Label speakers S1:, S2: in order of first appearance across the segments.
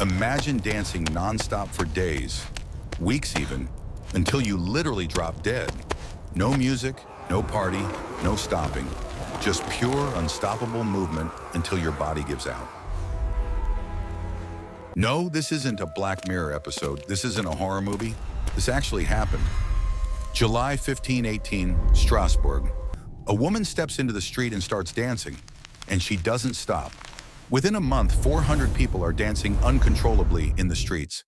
S1: Imagine dancing nonstop for days, weeks even, until you literally drop dead. No music, no party, no stopping. Just pure, unstoppable movement until your body gives out. No, this isn't a Black Mirror episode. This isn't a horror movie. This actually happened. July 15, Strasbourg. A woman steps into the street and starts dancing, and she doesn't stop. Within a month, 400 people are dancing uncontrollably in the streets.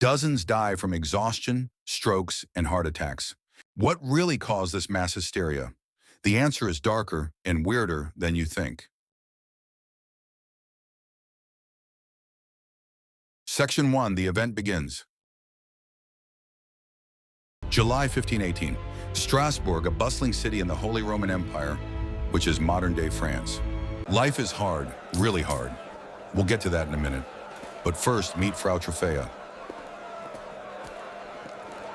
S1: Dozens die from exhaustion, strokes, and heart attacks. What really caused this mass hysteria? The answer is darker and weirder than you think. Section 1, the event begins. July 15, Strasbourg, a bustling city in the Holy Roman Empire, which is modern-day France. Life is hard, really hard. We'll get to that in a minute. But first, meet Frau Trofea.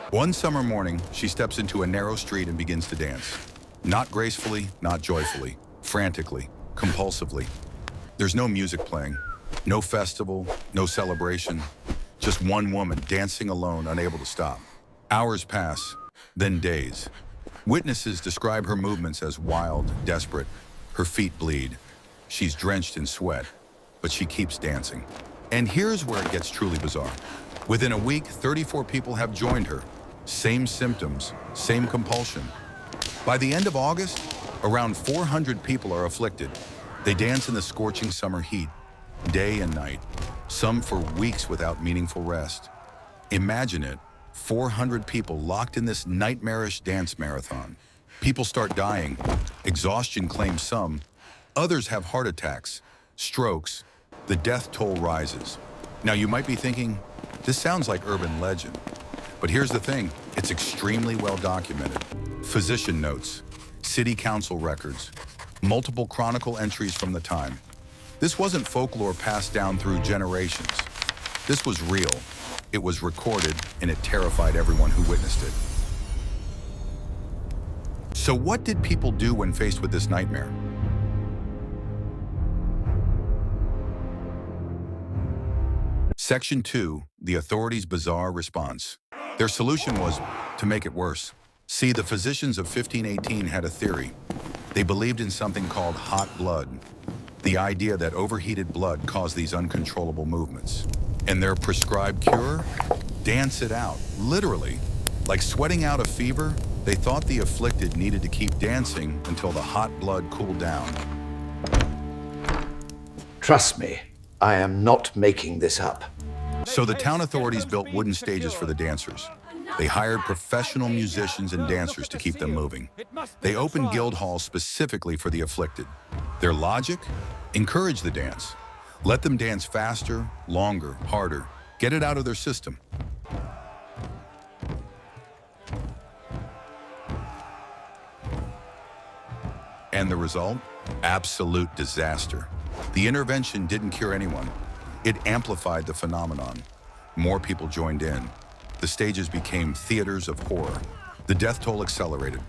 S1: One summer morning, she steps into a narrow street and begins to dance. Not gracefully, not joyfully, frantically, compulsively. There's no music playing, no festival, no celebration. Just one woman dancing alone, unable to stop. Hours pass, then days. Witnesses describe her movements as wild, desperate. Her feet bleed. She's drenched in sweat, but she keeps dancing. And here's where it gets truly bizarre. Within a week, 34 people have joined her. Same symptoms, same compulsion. By the end of August, around 400 people are afflicted. They dance in the scorching summer heat, day and night, some for weeks without meaningful rest. Imagine it, 400 people locked in this nightmarish dance marathon. People start dying. Exhaustion claims some. Others have heart attacks, strokes. The death toll rises. Now you might be thinking, this sounds like urban legend. But here's the thing, it's extremely well documented. Physician notes, city council records, multiple chronicle entries from the time. This wasn't folklore passed down through generations. This was real. It was recorded, and it terrified everyone who witnessed it. So what did people do when faced with this nightmare? Section 2, the authorities' bizarre response. Their solution was to make it worse. See, the physicians of 1518 had a theory. They believed in something called hot blood, the idea that overheated blood caused these uncontrollable movements. And their prescribed cure? Dance it out, literally. Like sweating out a fever, they thought the afflicted needed to keep dancing until the hot blood cooled down.
S2: Trust me, I am not making this up.
S1: So the town authorities built wooden stages for the dancers. They hired professional musicians and dancers to keep them moving. They opened guild halls specifically for the afflicted. Their logic? Encourage the dance. Let them dance faster, longer, harder. Get it out of their system. And the result? Absolute disaster. The intervention didn't cure anyone. It amplified the phenomenon. More people joined in. The stages became theaters of horror. The death toll accelerated.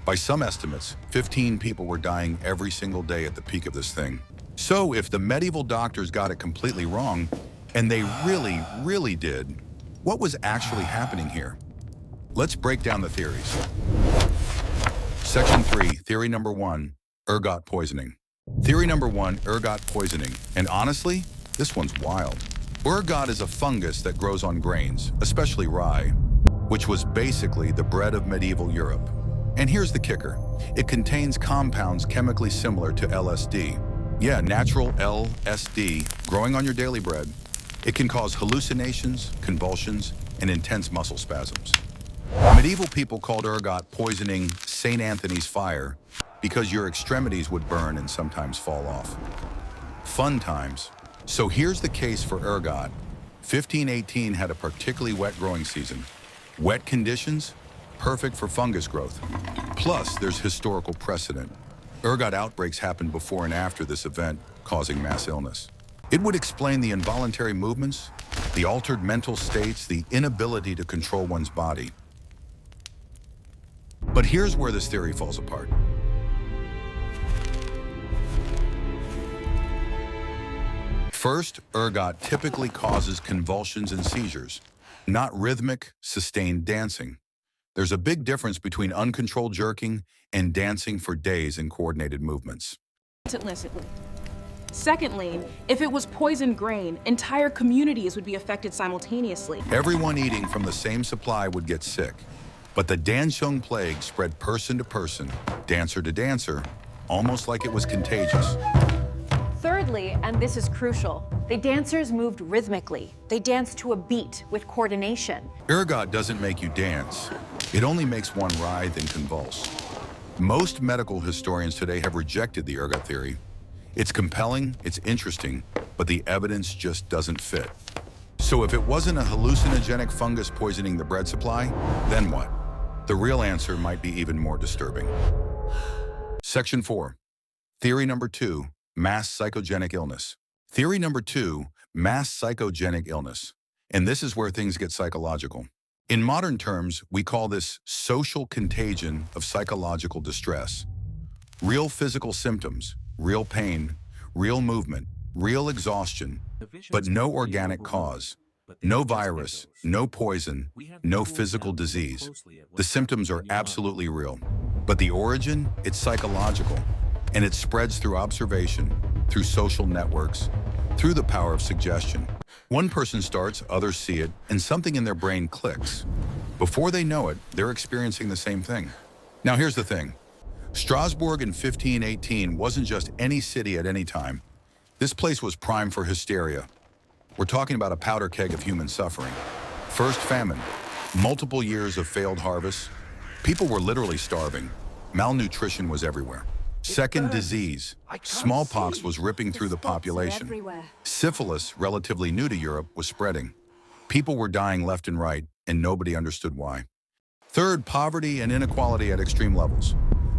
S1: By some estimates, 15 people were dying every single day at the peak of this thing. So if the medieval doctors got it completely wrong, and they really did, what was actually happening here? Let's break down the theories. Section 3, theory number 1, ergot poisoning. Theory number 1, ergot poisoning. And honestly, this one's wild. Ergot is a fungus that grows on grains, especially rye, which was basically the bread of medieval Europe. And here's the kicker. It contains compounds chemically similar to LSD. Yeah, natural LSD, growing on your daily bread. It can cause hallucinations, convulsions, and intense muscle spasms. Medieval people called ergot poisoning St. Anthony's fire because your extremities would burn and sometimes fall off. Fun times. So here's the case for ergot. 1518 had a particularly wet growing season. Wet conditions, perfect for fungus growth. Plus, there's historical precedent. Ergot outbreaks happened before and after this event, causing mass illness. It would explain the involuntary movements, the altered mental states, the inability to control one's body. But here's where this theory falls apart. First, ergot typically causes convulsions and seizures, not rhythmic, sustained dancing. There's a big difference between uncontrolled jerking and dancing for days in coordinated movements.
S3: Illicitly. Secondly, if it was poisoned grain, entire communities would be affected simultaneously.
S1: Everyone eating from the same supply would get sick. But the Dansheng plague spread person to person, dancer to dancer, almost like it was contagious.
S4: Thirdly, and this is crucial, the dancers moved rhythmically. They danced to a beat with coordination.
S1: Ergot doesn't make you dance. It only makes one writhe and convulse. Most medical historians today have rejected the ergot theory. It's compelling, it's interesting, but the evidence just doesn't fit. So if it wasn't a hallucinogenic fungus poisoning the bread supply, then what? The real answer might be even more disturbing. Section 4. Theory number 2, mass psychogenic illness. Theory number 2, mass psychogenic illness. And this is where things get psychological. In modern terms, we call this social contagion of psychological distress. Real physical symptoms, real pain, real movement, real exhaustion, but no organic cause, no virus, no poison, no physical disease. The symptoms are absolutely real, but the origin, it's psychological, and it spreads through observation, through social networks, through the power of suggestion. One person starts, others see it, and something in their brain clicks. Before they know it, they're experiencing the same thing. Now here's the thing. Strasbourg in 1518 wasn't just any city at any time. This place was prime for hysteria. We're talking about a powder keg of human suffering. First famine, multiple years of failed harvests. People were literally starving. Malnutrition was everywhere. Second, disease. Smallpox was ripping through the population. Syphilis, relatively new to Europe, was spreading. People were dying left and right, and nobody understood why. Third, poverty and inequality at extreme levels.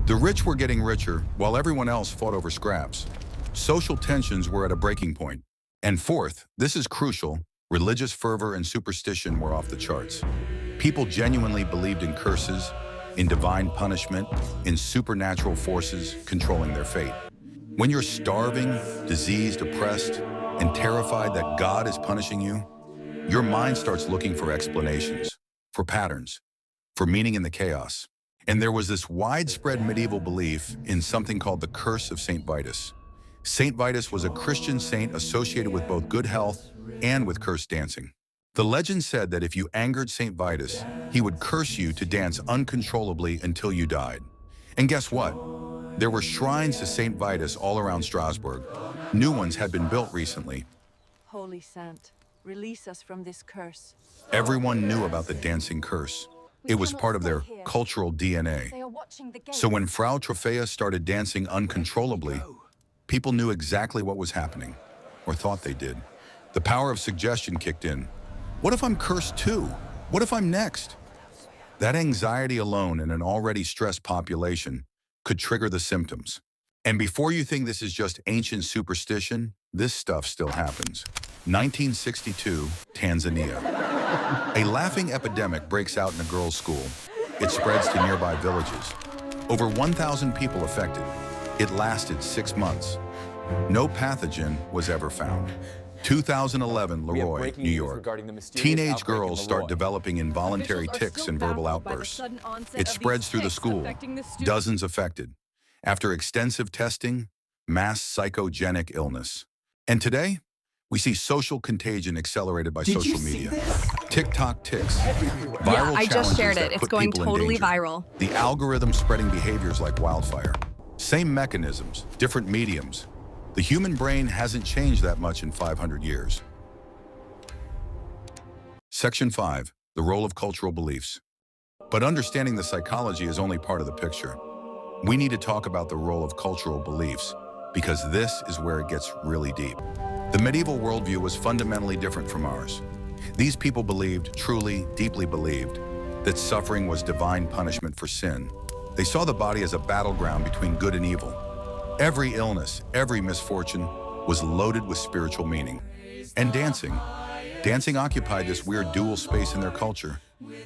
S1: The rich were getting richer, while everyone else fought over scraps. Social tensions were at a breaking point. And fourth, this is crucial, religious fervor and superstition were off the charts. People genuinely believed in curses, in divine punishment, in supernatural forces controlling their fate. When you're starving, diseased, oppressed, and terrified that God is punishing you, your mind starts looking for explanations, for patterns, for meaning in the chaos. And there was this widespread medieval belief in something called the curse of Saint Vitus. Saint Vitus was a Christian saint associated with both good health and with cursed dancing. The legend said that if you angered Saint Vitus, he would curse you to dance uncontrollably until you died. And guess what? There were shrines to Saint Vitus all around Strasbourg. New ones had been built recently.
S4: Holy Saint, release us from this curse.
S1: Everyone knew about the dancing curse. It was part of their cultural DNA. So when Frau Trophea started dancing uncontrollably, people knew exactly what was happening, or thought they did. The power of suggestion kicked in. What if I'm cursed too? What if I'm next? That anxiety alone in an already stressed population could trigger the symptoms. And before you think this is just ancient superstition, this stuff still happens. 1962, Tanzania. A laughing epidemic breaks out in a girls' school. It spreads to nearby villages. Over 1,000 people affected. It lasted 6 months. No pathogen was ever found. 2011, Leroy, New York. Teenage girls start developing involuntary tics and verbal outbursts. It spreads through the school. Dozens affected. After extensive testing, mass psychogenic illness. And today, we see social contagion accelerated by social media. TikTok tics. Viral
S5: I just shared it. It's going totally
S1: danger.
S5: viral.
S1: The algorithm spreading behaviors like wildfire. Same mechanisms, different mediums. The human brain hasn't changed that much in 500 years. Section 5, the role of cultural beliefs. But understanding the psychology is only part of the picture. We need to talk about the role of cultural beliefs, because this is where it gets really deep. The medieval worldview was fundamentally different from ours. These people believed, truly, deeply believed, that suffering was divine punishment for sin. They saw the body as a battleground between good and evil. Every illness, every misfortune was loaded with spiritual meaning. And dancing. Dancing occupied this weird dual space in their culture.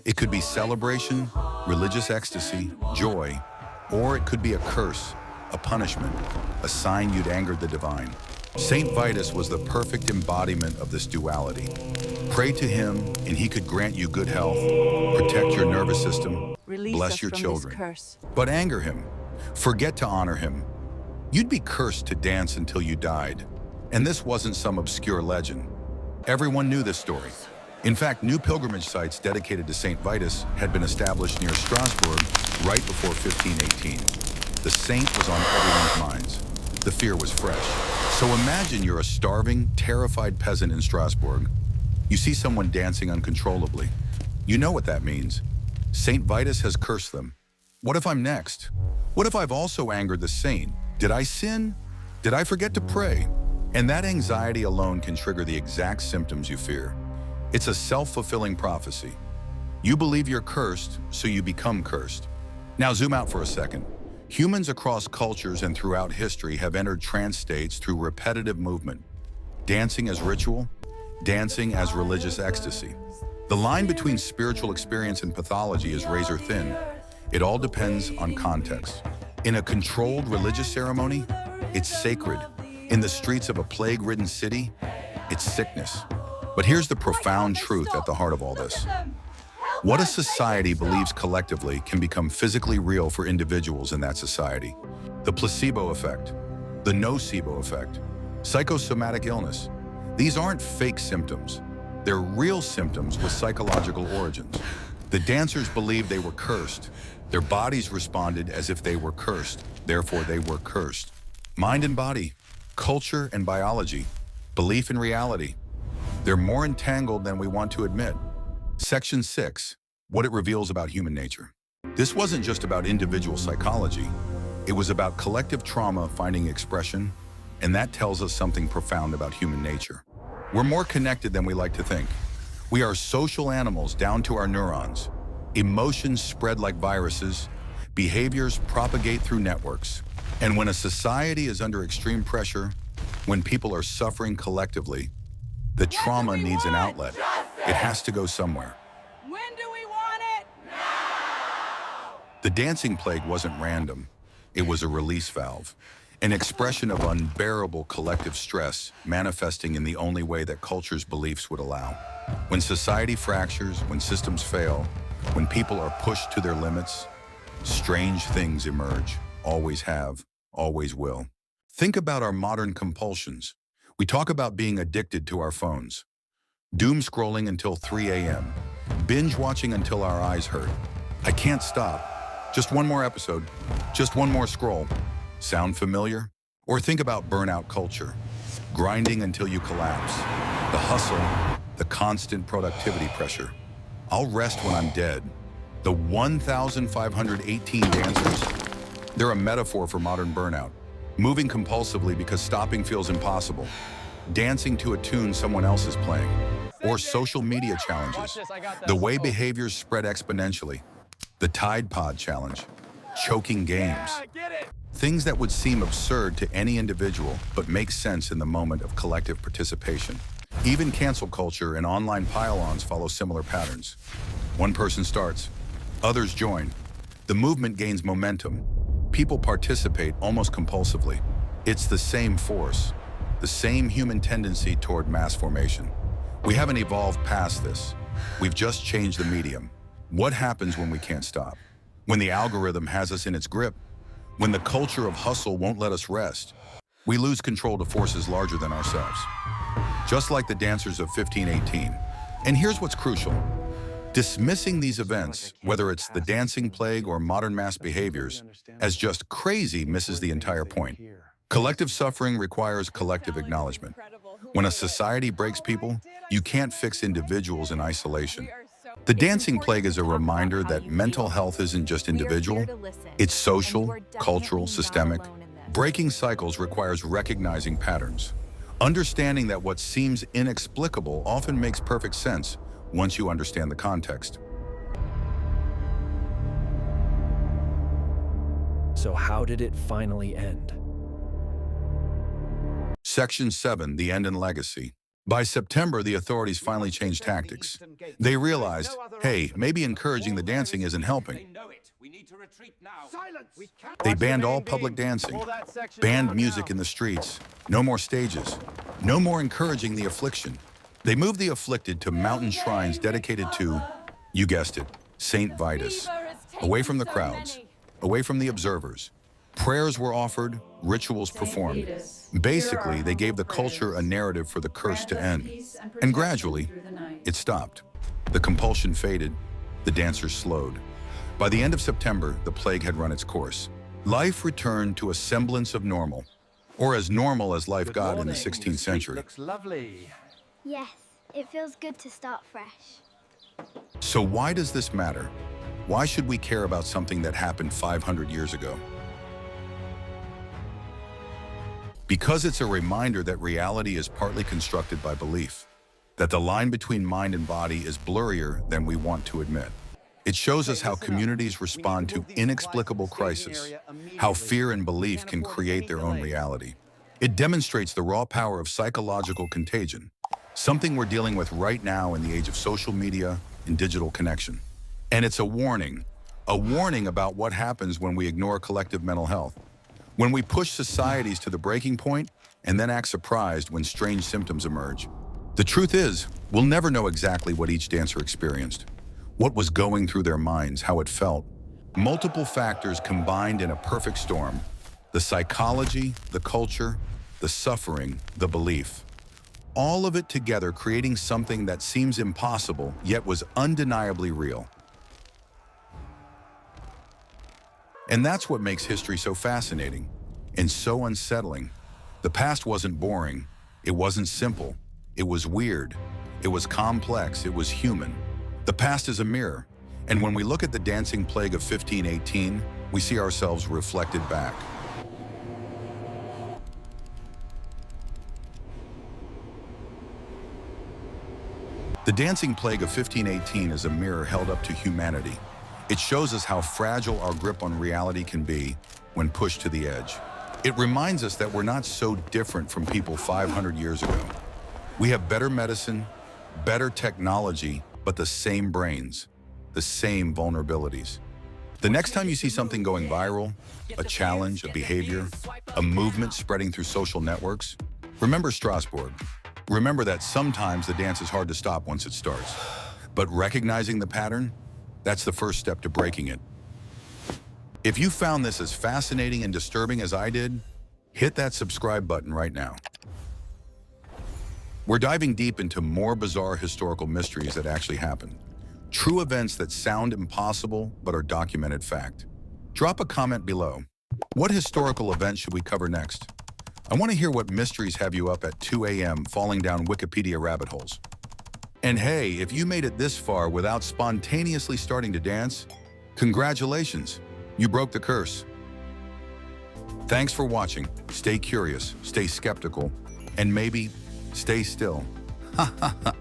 S1: It could be celebration, religious ecstasy, joy, or it could be a curse, a punishment, a sign you'd angered the divine. Saint Vitus was the perfect embodiment of this duality. Pray to him, and he could grant you good health, protect your nervous system, bless your children. But anger him, forget to honor him. You'd be cursed to dance until you died. And this wasn't some obscure legend. Everyone knew this story. In fact, new pilgrimage sites dedicated to Saint Vitus had been established near Strasbourg right before 1518. The saint was on everyone's minds. The fear was fresh. So imagine you're a starving, terrified peasant in Strasbourg. You see someone dancing uncontrollably. You know what that means. Saint Vitus has cursed them. What if I'm next? What if I've also angered the saint? Did I sin? Did I forget to pray? And that anxiety alone can trigger the exact symptoms you fear. It's a self-fulfilling prophecy. You believe you're cursed, so you become cursed. Now zoom out for a second. Humans across cultures and throughout history have entered trance states through repetitive movement. Dancing as ritual, dancing as religious ecstasy. The line between spiritual experience and pathology is razor thin. It all depends on context. In a controlled religious ceremony, it's sacred. In the streets of a plague-ridden city, it's sickness. But here's the profound truth at the heart of all this. What a society believes collectively can become physically real for individuals in that society. The placebo effect, the nocebo effect, psychosomatic illness. These aren't fake symptoms. They're real symptoms with psychological origins. The dancers believed they were cursed. Their bodies responded as if they were cursed. Therefore, they were cursed. Mind and body, culture and biology, belief and reality. They're more entangled than we want to admit. Section 6, what it reveals about human nature. This wasn't just about individual psychology. It was about collective trauma finding expression, and that tells us something profound about human nature. We're more connected than we like to think. We are social animals down to our neurons. Emotions spread like viruses. Behaviors propagate through networks. And when a society is under extreme pressure, when people are suffering collectively, the trauma needs an outlet. It has to go somewhere.
S3: When do we want it?
S1: The dancing plague wasn't random. It was a release valve, an expression of unbearable collective stress manifesting in the only way that culture's beliefs would allow. When society fractures, when systems fail, when people are pushed to their limits, strange things emerge, always have, always will. Think about our modern compulsions. We talk about being addicted to our phones, doom scrolling until 3 a.m., binge watching until our eyes hurt. I can't stop. Just one more episode, just one more scroll. Sound familiar? Or think about burnout culture, grinding until you collapse, the hustle, the constant productivity pressure. I'll rest when I'm dead. The 1,518 dancers, they're a metaphor for modern burnout. Moving compulsively because stopping feels impossible. Dancing to a tune someone else is playing. Or social media challenges. The way behaviors spread exponentially. The Tide Pod challenge. Choking games. Things that would seem absurd to any individual, but make sense in the moment of collective participation. Even cancel culture and online pile-ons follow similar patterns. One person starts, others join. The movement gains momentum. People participate almost compulsively. It's the same force, the same human tendency toward mass formation. We haven't evolved past this. We've just changed the medium. What happens when we can't stop? When the algorithm has us in its grip? When the culture of hustle won't let us rest? We lose control to forces larger than ourselves. Just like the dancers of 1518. And here's what's crucial. Dismissing these events, whether it's the dancing plague or modern mass behaviors, as just crazy misses the entire point. Collective suffering requires collective acknowledgement. When a society breaks people, you can't fix individuals in isolation. The dancing plague is a reminder that mental health isn't just individual, it's social, cultural, systemic. Breaking cycles requires recognizing patterns. Understanding that what seems inexplicable often makes perfect sense once you understand the context.
S6: So how did it finally end?
S1: Section 7, the end and legacy. By September, the authorities finally changed tactics. They realized, hey, maybe encouraging the dancing isn't helping.
S7: We need to retreat now.
S8: Silence!
S1: They banned all public dancing, banned music in the streets, no more stages, no more encouraging the affliction. They moved the afflicted to mountain shrines dedicated to, you guessed it, Saint Vitus, away from the crowds, away from the observers. Prayers were offered, rituals performed. Basically, they gave the culture a narrative for the curse to end. And gradually, it stopped. The compulsion faded, the dancers slowed. By the end of September, the plague had run its course. Life returned to a semblance of normal, or as normal as life got in the 16th century.
S8: Looks lovely.
S9: Yes, it feels good to start fresh.
S1: So why does this matter? Why should we care about something that happened 500 years ago? Because it's a reminder that reality is partly constructed by belief, that the line between mind and body is blurrier than we want to admit. It shows us how communities respond to inexplicable crises, how fear and belief can create their own reality. It demonstrates the raw power of psychological contagion, something we're dealing with right now in the age of social media and digital connection. And it's a warning about what happens when we ignore collective mental health, when we push societies to the breaking point and then act surprised when strange symptoms emerge. The truth is, we'll never know exactly what each dancer experienced, what was going through their minds, how it felt. Multiple factors combined in a perfect storm: the psychology, the culture, the suffering, the belief. All of it together creating something that seems impossible, yet was undeniably real. And that's what makes history so fascinating and so unsettling. The past wasn't boring, it wasn't simple, it was weird, it was complex, it was human. The past is a mirror, and when we look at the dancing plague of 1518, we see ourselves reflected back. The dancing plague of 1518 is a mirror held up to humanity. It shows us how fragile our grip on reality can be when pushed to the edge. It reminds us that we're not so different from people 500 years ago. We have better medicine, better technology, but the same brains, the same vulnerabilities. The next time you see something going viral, a challenge, a behavior, a movement spreading through social networks, remember Strasbourg. Remember that sometimes the dance is hard to stop once it starts, but recognizing the pattern, that's the first step to breaking it. If you found this as fascinating and disturbing as I did, hit that subscribe button right now. We're diving deep into more bizarre historical mysteries that actually happened. True events that sound impossible but are documented fact. Drop a comment below. What historical event should we cover next? I want to hear what mysteries have you up at 2 a.m. falling down Wikipedia rabbit holes. And hey, if you made it this far without spontaneously starting to dance, congratulations, you broke the curse. Thanks for watching. Stay curious, stay skeptical, and maybe stay still. Ha ha ha.